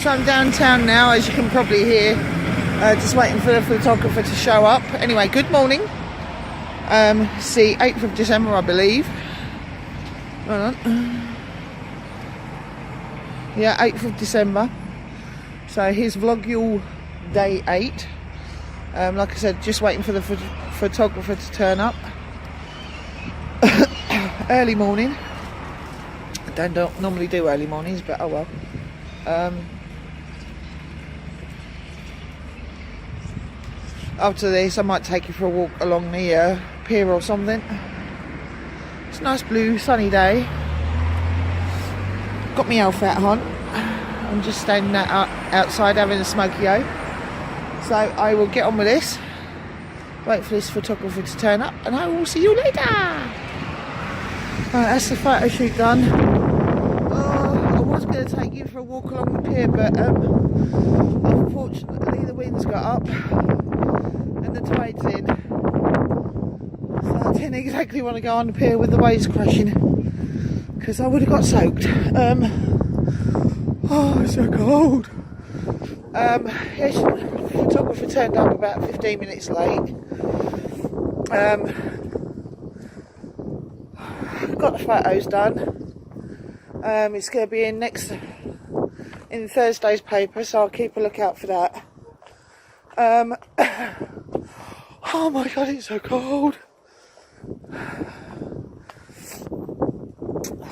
So I'm downtown now, as you can probably hear, just waiting for the photographer to show up. Anyway, good morning. It's the 8th of December, I believe. Hold on. Yeah, 8th of December. So here's Vlogule day 8. Like I said, just waiting for the photographer to turn up. Early morning. I don't normally do early mornings, but oh well. After this, I might take you for a walk along the pier or something. It's a nice blue sunny day. Got my elf hat on. I'm just standing outside having a smoky-o. So I will get on with this. Wait for this photographer to turn up, and I will see you later. Right, that's the photo shoot done. I was going to take you for a walk along the pier, but unfortunately the wind's got up and the tide's in. So I didn't exactly want to go on the pier with the waves crashing, because I would have got soaked. Oh, it's so cold. Yes, the photographer turned up about 15 minutes late. Got the photos done. It's going to be in Thursday's paper, so I'll keep a lookout for that. Oh my god, it's so cold.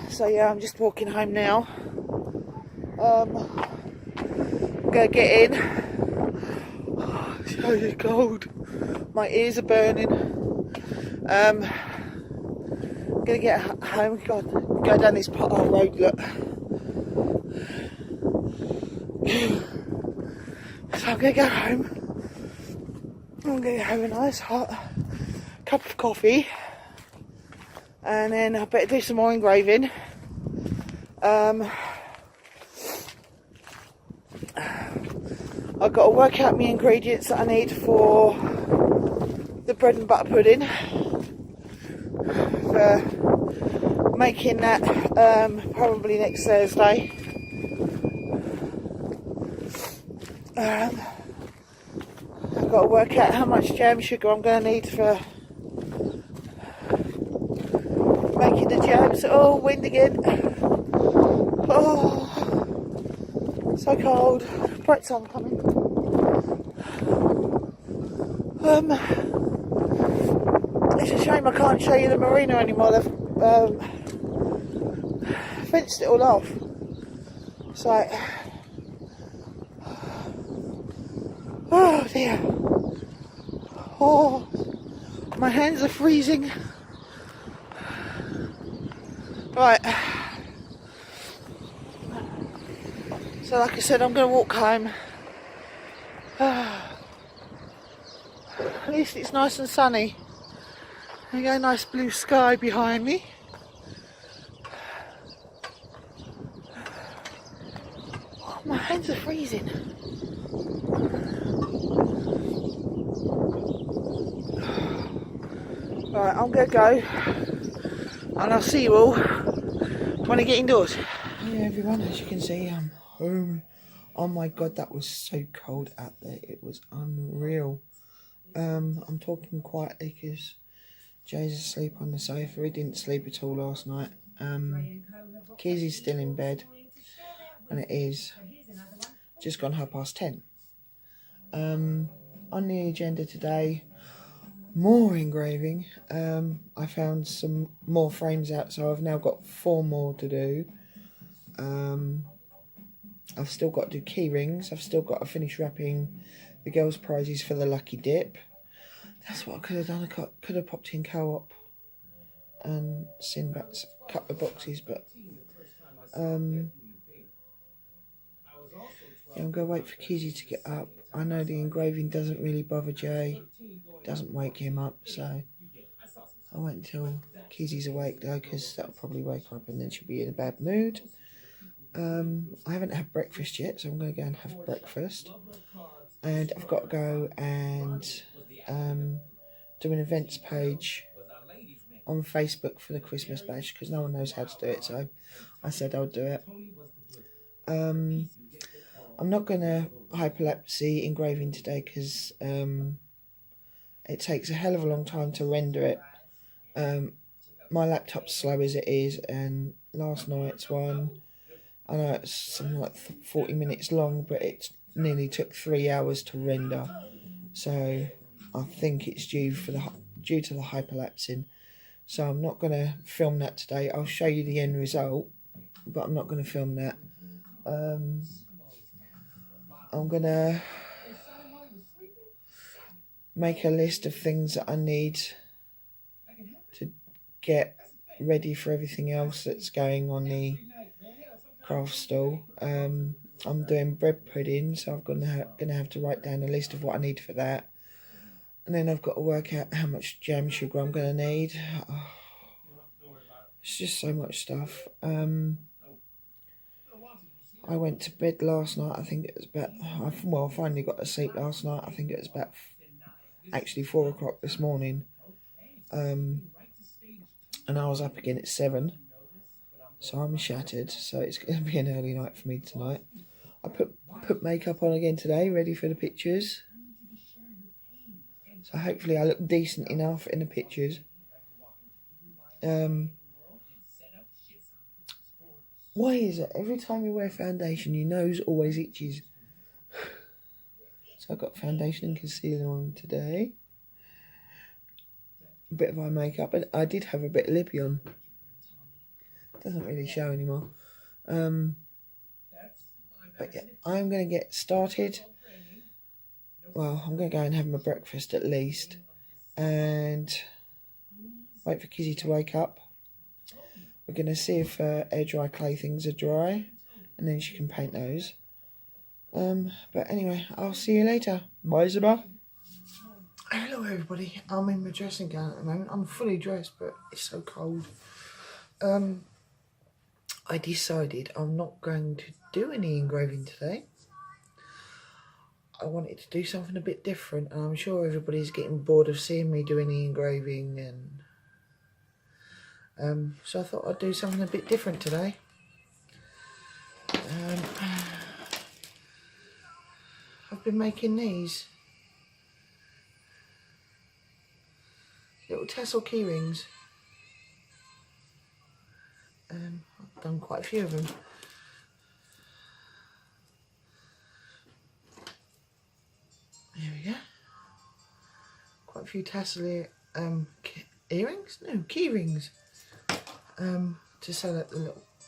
So yeah, I'm just walking home now. I'm going to get in. Oh, it's so cold. My ears are burning. I'm going to get home. God, go down this pothole road, look. So I'm going to go home. I'm going to have a nice hot cup of coffee. And then I better do some more engraving. I've got to work out my ingredients that I need for the bread and butter pudding. For making that probably next Thursday. I've got to work out how much jam sugar I'm going to need for making the jams. Oh, wind again. Oh, so cold. Bright sun coming. It's a shame I can't show you the marina anymore. They've fenced it all off. So, oh dear. Oh, my hands are freezing. Right. So like I said, I'm going to walk home. At least it's nice and sunny. There you go, nice blue sky behind me. Oh, my hands are freezing. Right, I'm going to go. And I'll see you all when I get indoors. Yeah, everyone, as you can see, I'm home. Oh my god, that was so cold out there. It was unreal. I'm talking quietly because Jay's asleep on the sofa. He didn't sleep at all last night. Kizzy's still in bed, and it is just gone 10:30. On the agenda today, more engraving. I found some more frames out, so I've now got 4 more to do. I've still got to do key rings. I've still got to finish wrapping the girls' prizes for the lucky dip. That's what I could have done. I could have popped in co-op and sent back a couple of boxes, but yeah, I'm going to wait for Kizzy to get up. I know the engraving doesn't really bother Jay, doesn't wake him up, so I'll wait until Kizzy's awake though, because that'll probably wake her up and then she'll be in a bad mood. I haven't had breakfast yet, so I'm going to go and have breakfast. And I've got to go and do an events page on Facebook for the Christmas bash, because no one knows how to do it, so I said I'll do it. I'm not going to hyperlapse the engraving today because it takes a hell of a long time to render it. My laptop's slow as it is, and last night's one, I know it's something like 40 minutes long, but it nearly took 3 hours to render. So I think it's due to the hyperlapsing. So I'm not going to film that today. I'll show you the end result, but I'm not going to film that. I'm going to make a list of things that I need to get ready for everything else that's going on the craft stall. I'm doing bread pudding, so I'm gonna have to write down a list of what I need for that, and then I've got to work out how much jam sugar I'm gonna need. Oh, it's just so much stuff. I went to bed last night. I think it was about I finally got to sleep last night. I think it was about actually 4 o'clock this morning. And I was up again at 7. So I'm shattered, so it's going to be an early night for me tonight. I put makeup on again today, ready for the pictures. So hopefully I look decent enough in the pictures. Why is it every time you wear foundation, your nose always itches? So I've got foundation and concealer on today. A bit of eye makeup, and I did have a bit of lippy on. Doesn't really show anymore. But yeah, I'm going to get started. Well, I'm going to go and have my breakfast at least. And wait for Kizzy to wake up. We're going to see if air dry clay things are dry. And then she can paint those. But anyway, I'll see you later. Bye, Isabel. Hello everybody. I'm in my dressing gown at the moment. I'm fully dressed, but it's so cold. I decided I'm not going to do any engraving today. I wanted to do something a bit different, and I'm sure everybody's getting bored of seeing me doing the engraving, and so I thought I'd do something a bit different today. I've been making these little tassel key rings. I've done quite a few of them. There we go. Quite a few tassel earrings? No, key rings. To sell at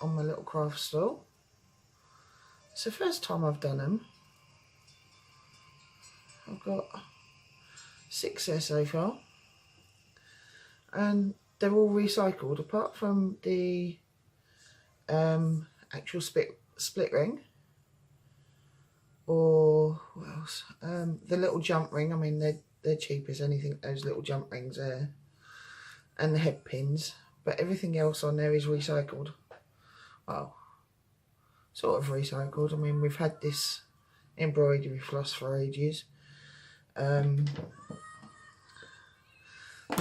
on my little craft stall. It's the first time I've done them. I've got 6 there so far. And they're all recycled, apart from the actual split ring, or what else? The little jump ring. I mean, they're cheap as anything. Those little jump rings there, and the head pins. But everything else on there is recycled. Well, sort of recycled. I mean, we've had this embroidery floss for ages.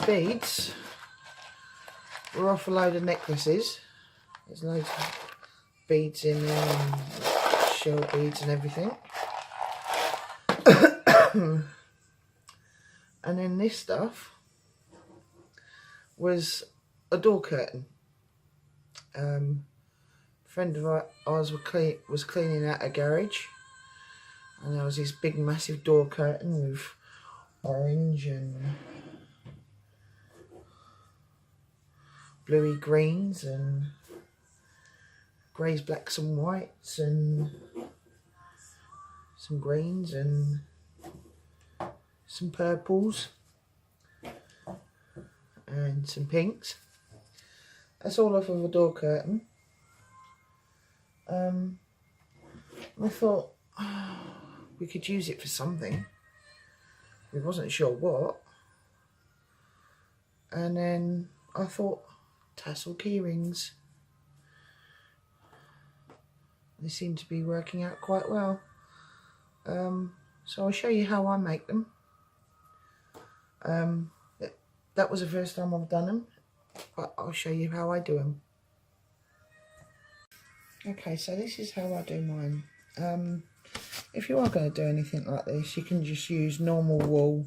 Beads. We're off a load of necklaces. There's loads of beads in there, and shell beads and everything. And then this stuff was a door curtain. A friend of ours was cleaning out a garage, and there was this big massive door curtain with orange and bluey greens and greys, blacks and whites and some greens and some purples and some pinks. That's all off of a door curtain. I thought we could use it for something. We wasn't sure what. And then I thought, tassel key rings. They seem to be working out quite well. So I'll show you how I make them. That was the first time I've done them, but I'll show you how I do them. Okay, so this is how I do mine. if you are going to do anything like this, you can just use normal wool.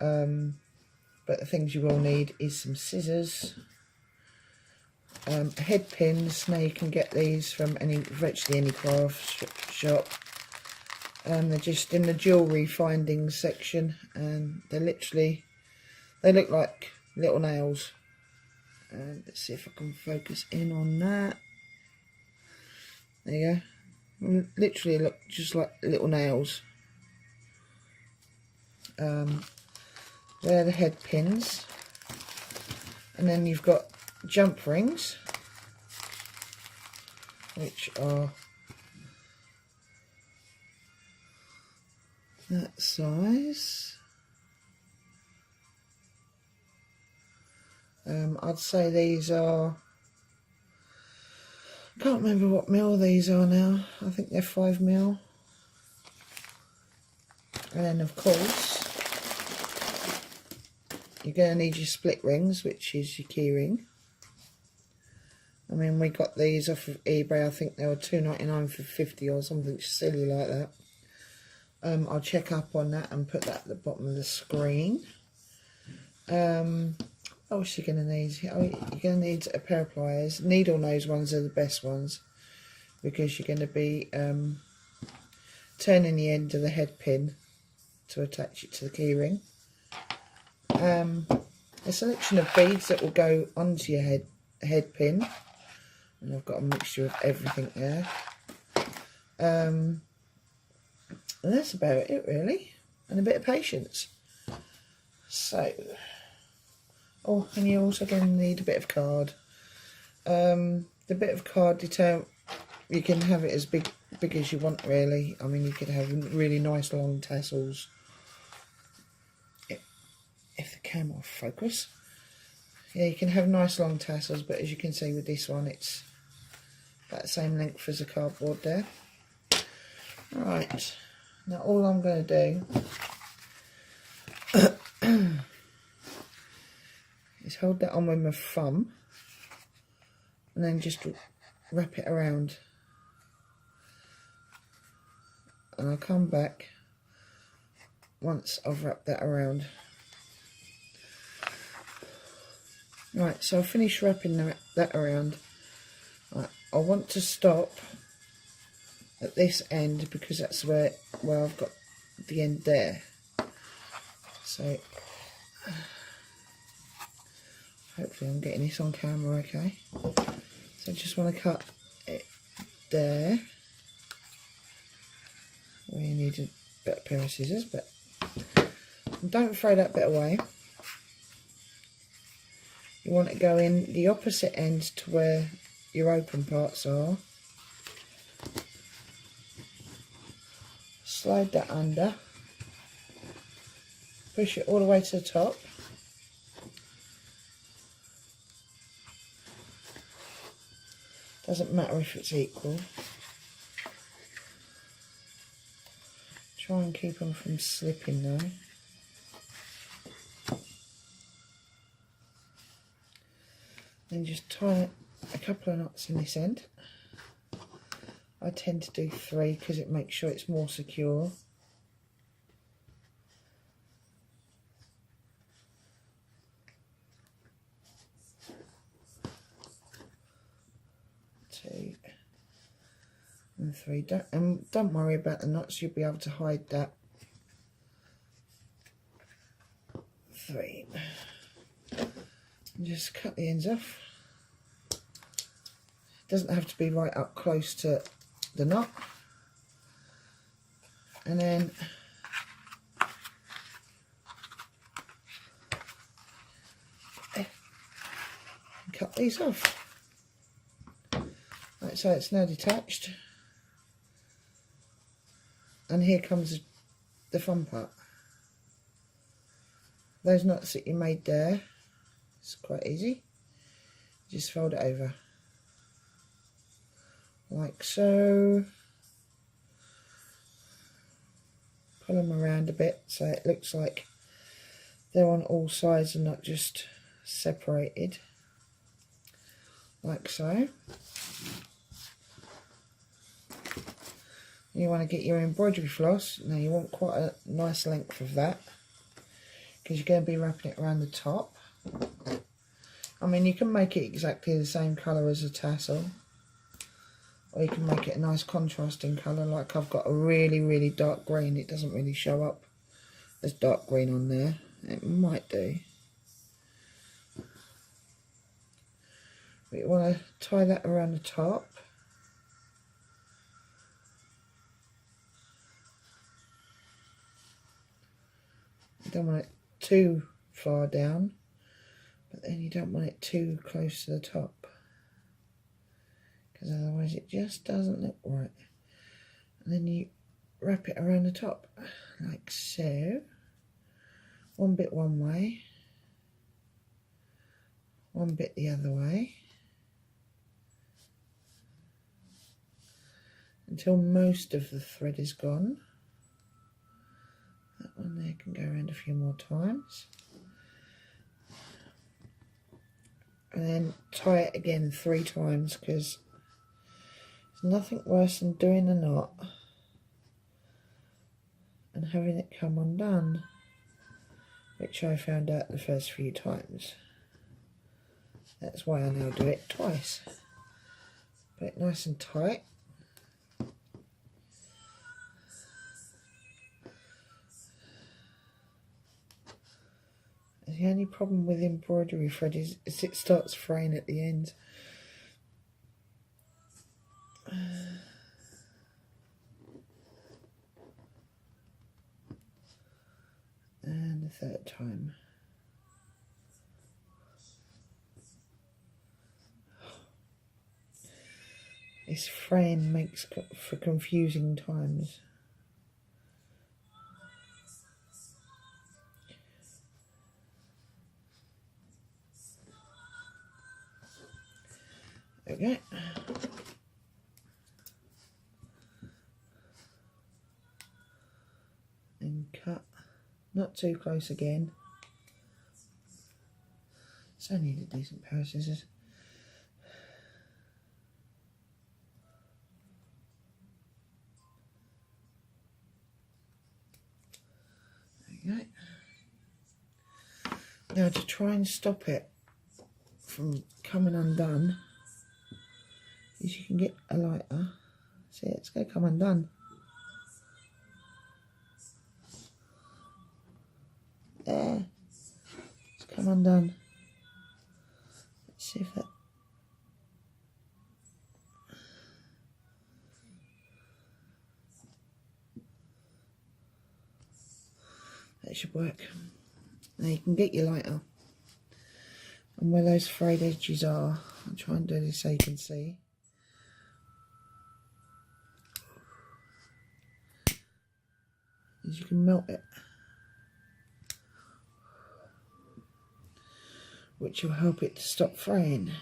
But the things you will need is some scissors, head pins. Now you can get these from virtually any craft shop. They're just in the jewellery findings section, and they look like little nails. Let's see if I can focus in on that. There you go. Literally look just like little nails. They're the head pins, and then you've got jump rings, which are that size. I'd say these are, I can't remember what mil these are now. I think they're 5mm. And then of course you're going to need your split rings, which is your key ring. I mean, we got these off of eBay. I think they were $2.99 for 50 or something silly like that. I'll check up on that and put that at the bottom of the screen. What else you're going to need? Oh, you're going to need a pair of pliers. Needle nose ones are the best ones, because you're going to be turning the end of the head pin to attach it to the key ring. A selection of beads that will go onto your head pin, and I've got a mixture of everything there. And that's about it really, and a bit of patience. So, oh, and you're also going to need a bit of card. The bit of card, you can have it as big as you want really. I mean, you could have really nice long tassels. If the camera will focus. Yeah, you can have nice long tassels, but as you can see with this one, it's about the same length as the cardboard there. Right, now all I'm going to do is hold that on with my thumb, and then just wrap it around, and I'll come back once I've wrapped that around. Right, so I've finished wrapping that around. Right, I want to stop at this end because that's where I've got the end there. So hopefully I'm getting this on camera okay. So I just want to cut it there. We need a better pair of scissors, but don't throw that bit away. You want to go in the opposite end to where your open parts are. Slide that under. Push it all the way to the top. Doesn't matter if it's equal. Try and keep them from slipping though. Then just tie a couple of knots in this end. I tend to do 3 because it makes sure it's more secure. Two and 3. Don't worry about the knots. You'll be able to hide that. 3. And just cut the ends off. It doesn't have to be right up close to the knot. And then cut these off. Right, so it's now detached. And here comes the fun part. Those knots that you made there, it's quite easy. Just fold it over. Like so. Pull them around a bit so it looks like they're on all sides and not just separated. Like so. you want to get your embroidery floss. Now you want quite a nice length of that, because you're going to be wrapping it around the top. I mean, you can make it exactly the same colour as a tassel, or you can make it a nice contrasting colour. Like I've got a really dark green. It doesn't really show up as dark green on there. It might do. But you want to tie that around the top. You don't want it too far down, but then you don't want it too close to the top, because otherwise it just doesn't look right. And then you wrap it around the top like so. One bit one way, one bit the other way, until most of the thread is gone. That one there can go around a few more times. And then tie it again 3 times, because there's nothing worse than doing a knot and having it come undone, which I found out the first few times. That's why I now do it twice. Put it nice and tight. The only problem with embroidery thread is it starts fraying at the end. And the 3rd time. This fraying makes for confusing times. Okay. And cut. Not too close again. So I need a decent pair of scissors. There you go. Now to try and stop it from coming undone, is you can get a lighter. See, it's going to come undone. There. It's come undone. Let's see if that... That should work. Now you can get your lighter. And where those frayed edges are, I'll try and do this so you can see. Is you can melt it, which will help it to stop fraying.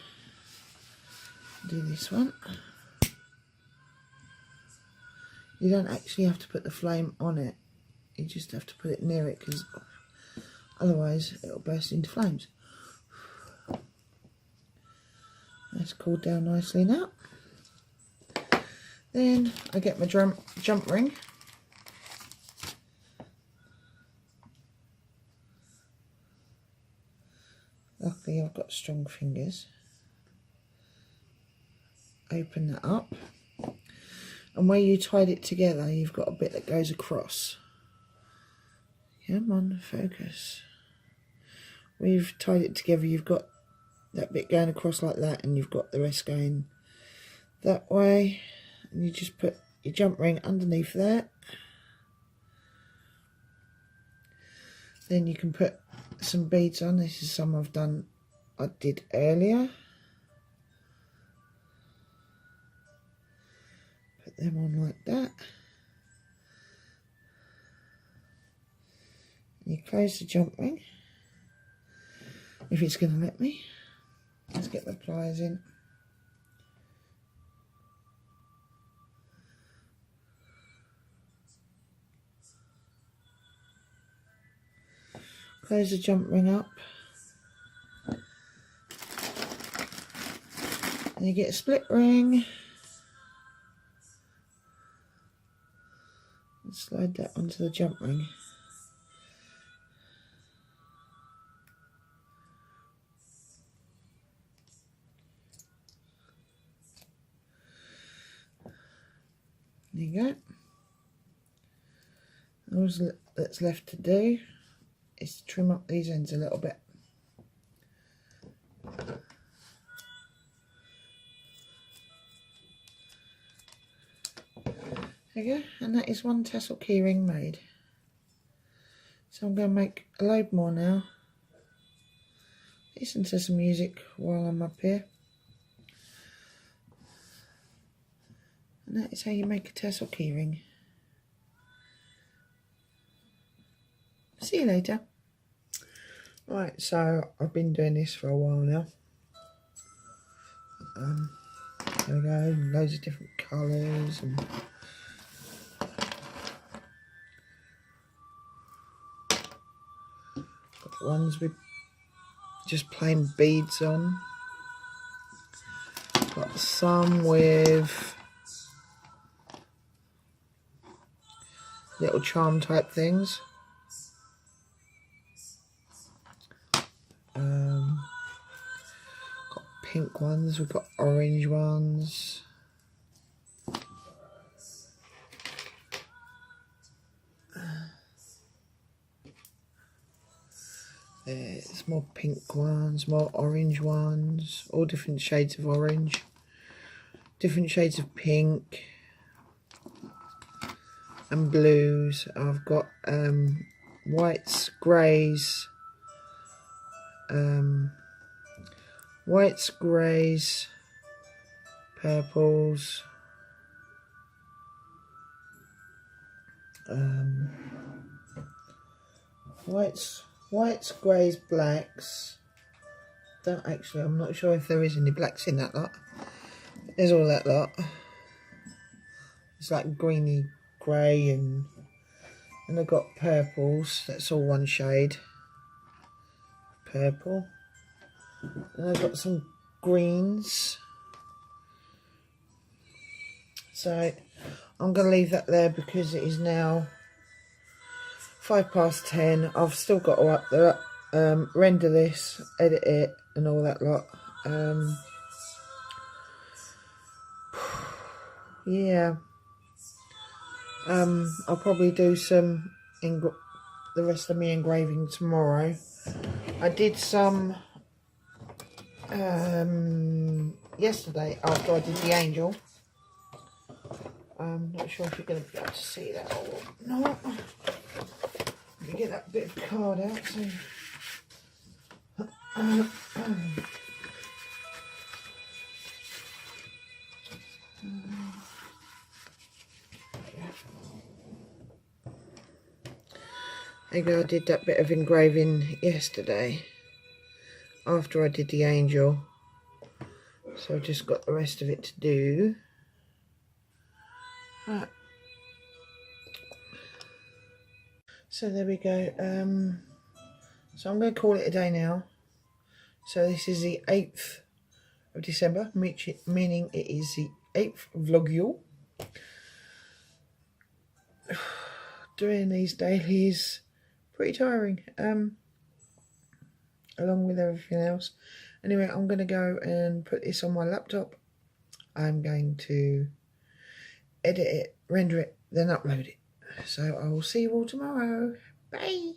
Do this one. You don't actually have to put the flame on it, you just have to put it near it, because otherwise it'll burst into flames. That's cooled down nicely now. Then I get my jump ring. Luckily I've got strong fingers. Open that up, and where you tied it together you've got a bit that goes across. Come on, focus. Where you've tied it together you've got that bit going across like that, and you've got the rest going that way, and you just put your jump ring underneath that. Then you can put some beads on. This is some I did earlier. Put them on like that. You close the jump ring, if it's going to let me. Let's get the pliers in. Close the jump ring up. And you get a split ring. slide that onto the jump ring. There you go. All that's left to do is to trim up these ends a little bit. There you go, and that is one tassel keyring made. So I'm going to make a load more now. Listen to some music while I'm up here. And that is how you make a tassel keyring. See you later. Right, so I've been doing this for a while now. There we go, loads of different colours and got ones with just plain beads on. Got some with little charm type things. Got pink ones, we've got orange ones. There's more pink ones, more orange ones, all different shades of orange, different shades of pink and blues. I've got whites, greys, purples, whites, greys, blacks. I'm not sure if there is any blacks in that lot. There's all that lot. It's like greeny grey and I've got purples. That's all one shade. Purple. And I've got some greens. So I'm going to leave that there because it is now 10:05. I've still got to up there, render this, edit it and all that lot. Yeah. I'll probably do some the rest of me engraving tomorrow. I did some yesterday after I did the angel. I'm not sure if you're going to be able to see that or not. Let me get that bit of card out. There you go, I did that bit of engraving yesterday after I did the angel. So I've just got the rest of it to do. Right. So there we go. So I'm going to call it a day now. So this is the 8th of December, meaning it is the 8th Vlogule. Doing these dailies pretty tiring, along with everything else. Anyway, I'm going to go and put this on my laptop. I'm going to edit it, render it, then upload it. So I will see you all tomorrow. Bye.